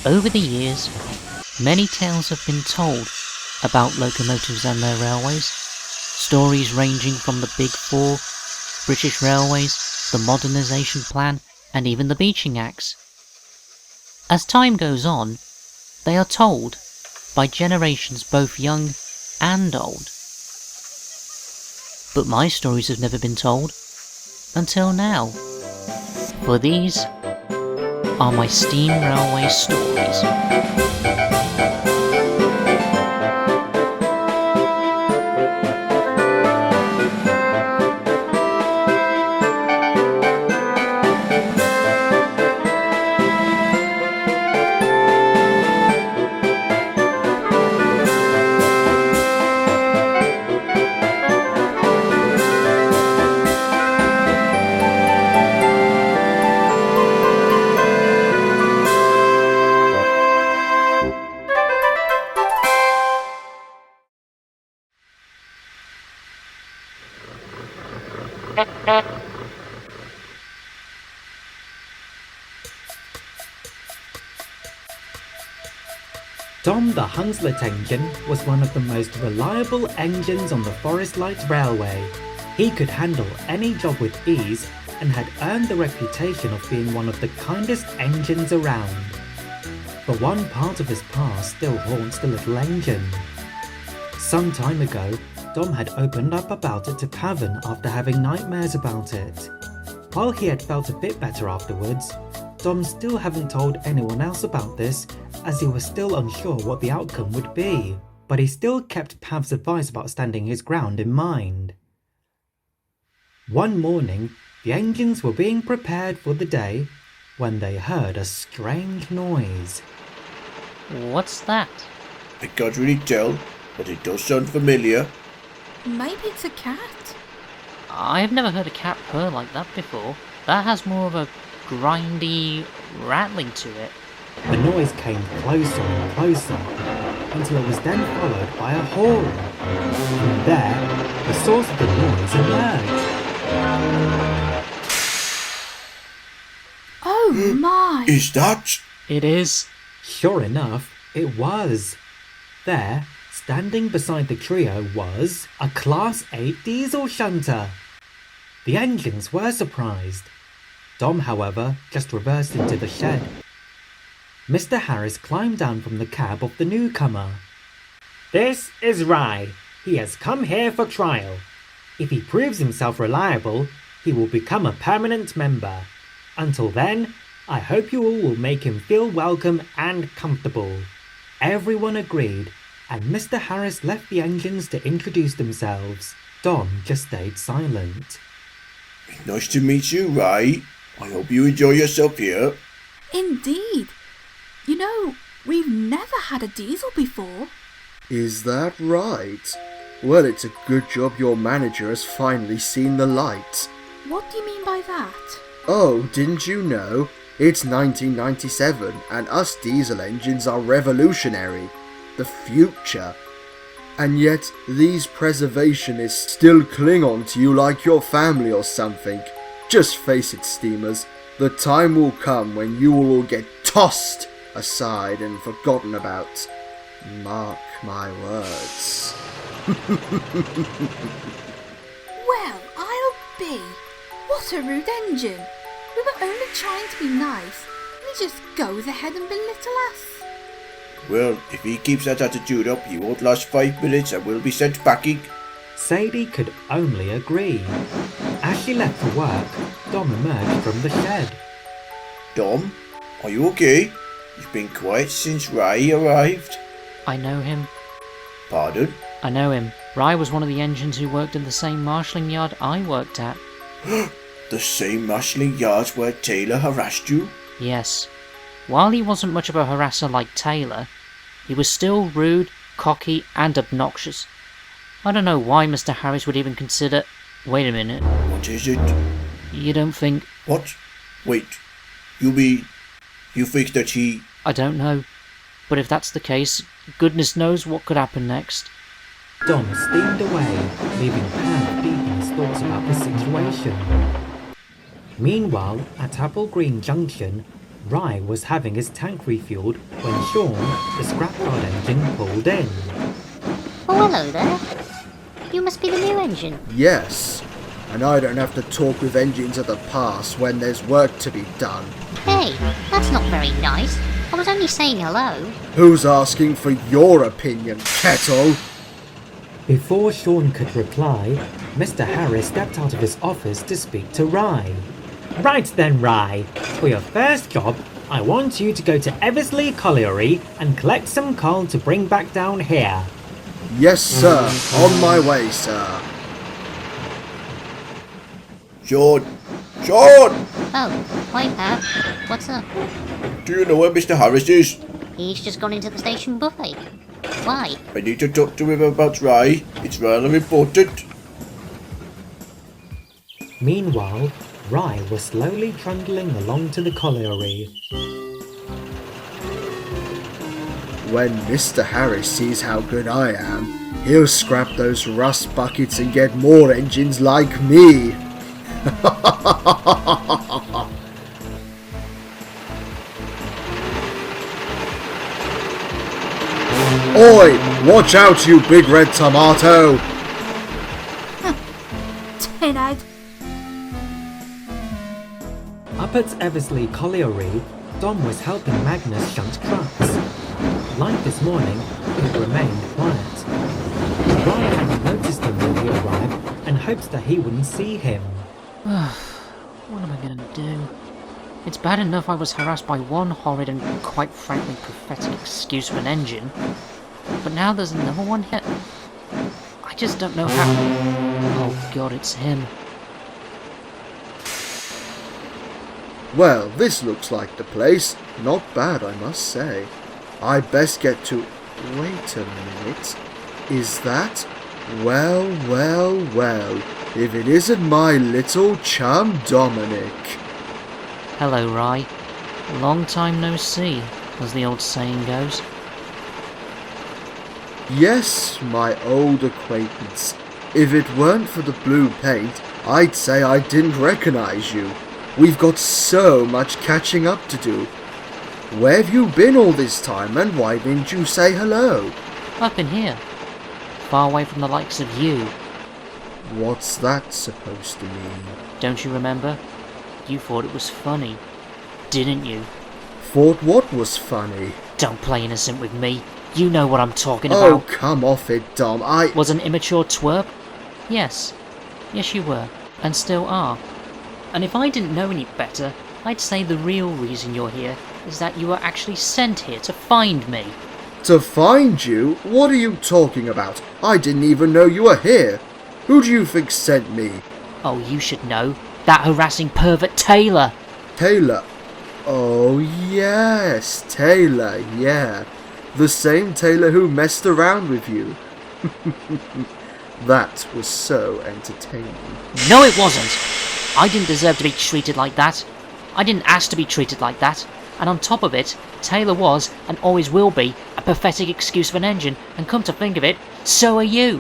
Over the years, many tales have been told about locomotives and their railways. Stories ranging from the Big Four, British Railways, the Modernisation Plan, and even the Beeching Axe. As time goes on, they are told by generations both young and old. But my stories have never been told until now. For these are my steam railway stories. Dom the Hunslet engine was one of the most reliable engines on the Forest Light Railway. He could handle any job with ease and had earned the reputation of being one of the kindest engines around. But one part of his past still haunts the little engine. Some time ago, Dom had opened up about it to Pavan after having nightmares about it. While he had felt a bit better afterwards, Dom still hadn't told anyone else about this, as he was still unsure what the outcome would be, but he still kept Pav's advice about standing his ground in mind. One morning, the engines were being prepared for the day when they heard a strange noise. What's that? I can't really tell, but it does sound familiar. Maybe it's a cat. I have never heard a cat purr like that before. That has more of a grindy rattling to it. The noise came closer and closer, until it was then followed by a horn. From there, the source of the noise emerged. Oh my! Is that? It is. Sure enough, it was. There, standing beside the trio, was a Class 8 diesel shunter. The engines were surprised. Dom, however, just reversed into the shed. Mr. Harris climbed down from the cab of the newcomer. "This is Rye. He has come here for trial. If he proves himself reliable, he will become a permanent member. Until then, I hope you all will make him feel welcome and comfortable." Everyone agreed, and Mr. Harris left the engines to introduce themselves. Dom just stayed silent. Nice to meet you, Rye. I hope you enjoy yourself here. Indeed. You know, we've never had a diesel before. Is that right? Well, it's a good job your manager has finally seen the light. What do you mean by that? Oh, didn't you know? It's 1997 and us diesel engines are revolutionary. The future. And yet, these preservationists still cling on to you like your family or something. Just face it, steamers. The time will come when you will all get tossed aside and forgotten about. Mark my words. Well, I'll be. What a rude engine. We were only trying to be nice, and he just goes ahead and belittle us. Well, if he keeps that attitude up, he won't last 5 minutes and will be sent packing. Sadie could only agree. As she left for work, Dom emerged from the shed. Dom, are you okay? You've been quiet since Rye arrived. I know him. Pardon? I know him. Rye was one of the engines who worked in the same marshalling yard I worked at. The same marshalling yards where Taylor harassed you? Yes. While he wasn't much of a harasser like Taylor, he was still rude, cocky, and obnoxious. I don't know why Mr. Harris would even consider... Wait a minute. What is it? You don't think... What? Wait. You mean... You think that he... I don't know. But if that's the case, goodness knows what could happen next. Dom steamed away, leaving Pav deep in his thoughts about the situation. Meanwhile, at Apple Green Junction, Rye was having his tank refueled when Sean, the scrapyard engine, pulled in. Oh, hello there. You must be the new engine. Yes, and I don't have to talk with engines of the past when there's work to be done. Hey, that's not very nice. I was only saying hello. Who's asking for your opinion, Kettle? Before Sean could reply, Mr. Harris stepped out of his office to speak to Rye. Right then, Rye. For your first job, I want you to go to Eversley Colliery and collect some coal to bring back down here. Yes, sir. On my way, sir. Sean! Sean! Oh, hi Pap. What's up? Do you know where Mr. Harris is? He's just gone into the station buffet. Why? I need to talk to him about Rye. It's rather important. Meanwhile, Rye was slowly trundling along to the colliery. When Mr. Harris sees how good I am, he'll scrap those rust buckets and get more engines like me. Oi! Watch out, you big red tomato! Tinhead. Up at Eversley Colliery, Dom was helping Magnus shunt trucks. Like this morning, it remained quiet. Rye hadn't noticed him when he arrived and hoped that he wouldn't see him. What am I going to do? It's bad enough I was harassed by one horrid and quite frankly pathetic excuse for an engine, but now there's another one here. I just don't know how... Oh god, it's him. Well, this looks like the place. Not bad, I must say. I'd best get to... Wait a minute. Is that... Well, if it isn't my little chum Dominic. Hello, Rye. Long time no see, as the old saying goes. Yes, my old acquaintance. If it weren't for the blue paint, I'd say I didn't recognize you. We've got so much catching up to do. Where have you been all this time, and why didn't you say hello? I've been here, far away from the likes of you. What's that supposed to mean? Don't you remember? You thought it was funny, didn't you? Thought what was funny? Don't play innocent with me. You know what I'm talking Oh, about. come off it, Dom. Was an immature twerp? Yes. Yes, you were. And still are. And if I didn't know any better, I'd say the real reason you're here is that you were actually sent here to find me. To find you? What are you talking about? I didn't even know you were here. Who do you think sent me? Oh, you should know. That harassing pervert Taylor. Taylor. Oh, yes, Taylor, yeah. The same Taylor who messed around with you. That was so entertaining. No, it wasn't. I didn't deserve to be treated like that. I didn't ask to be treated like that. And on top of it, Taylor was, and always will be, a pathetic excuse of an engine, and come to think of it, so are you.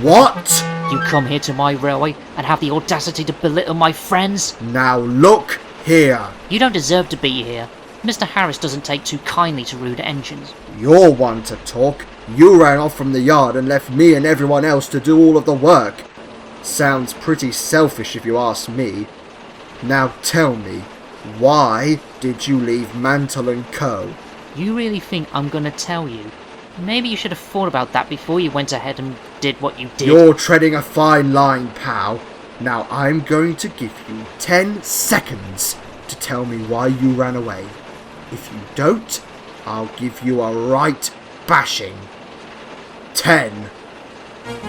What? You come here to my railway and have the audacity to belittle my friends? Now look here. You don't deserve to be here. Mr. Harris doesn't take too kindly to rude engines. You're one to talk. You ran off from the yard and left me and everyone else to do all of the work. Sounds pretty selfish if you ask me. Now tell me, why did you leave Mantle & Co? You really think I'm gonna tell you? Maybe you should have thought about that before you went ahead and did what you did. You're treading a fine line, pal. Now I'm going to give you 10 seconds to tell me why you ran away. If you don't, I'll give you a right bashing. 10,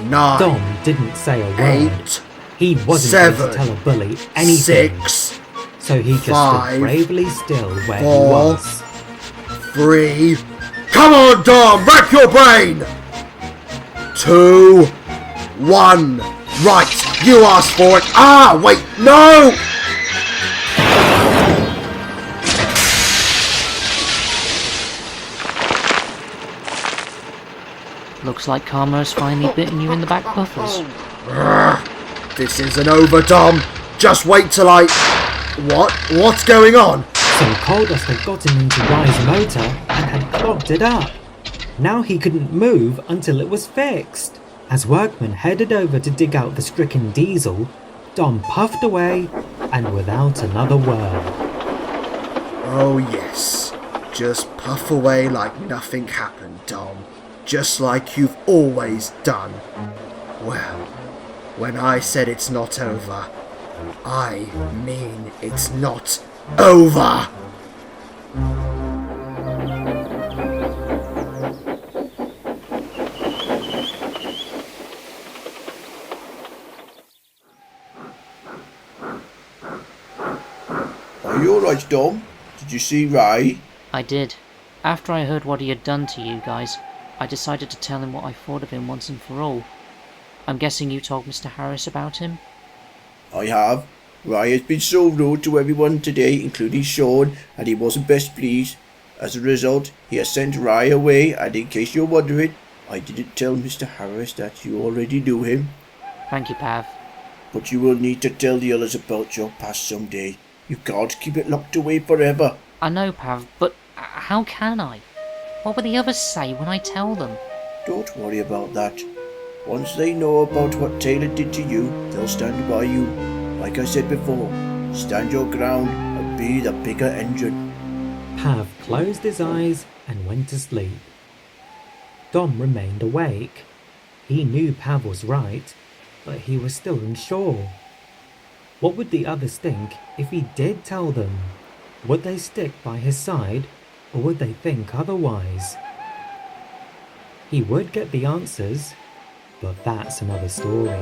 9, Dom didn't say a word. 8, He wasn't 7, going to tell a bully anything. 6, So he just 5, stood bravely still where he 4, was. 3. Come on, Dom, rack your brain. 2, 1. Right, you asked for it. Ah, wait, no! Looks like karma has finally bitten you in the back buffers. This isn't over, Dom. Just wait till I... What? What's going on? Some coal dust had gotten into Rye's motor and had clogged it up. Now he couldn't move until it was fixed. As workmen headed over to dig out the stricken diesel, Dom puffed away and without another word. Oh yes, just puff away like nothing happened, Dom. Just like you've always done. Well, when I said it's not over, I mean it's not over! Are you alright, Dom? Did you see Rye? I did. After I heard what he had done to you guys, I decided to tell him what I thought of him once and for all. I'm guessing you told Mr. Harris about him? I have. Rye has been so rude to everyone today, including Sean, and he wasn't best pleased. As a result, he has sent Rye away, and in case you're wondering, I didn't tell Mr. Harris that you already knew him. Thank you, Pav. But you will need to tell the others about your past someday. You can't keep it locked away forever. I know, Pav, but how can I? What will the others say when I tell them? Don't worry about that. Once they know about what Taylor did to you, they'll stand by you. Like I said before, stand your ground and be the bigger engine. Pav closed his eyes and went to sleep. Dom remained awake. He knew Pav was right, but he was still unsure. What would the others think if he did tell them? Would they stick by his side, or would they think otherwise? He would get the answers, but that's another story.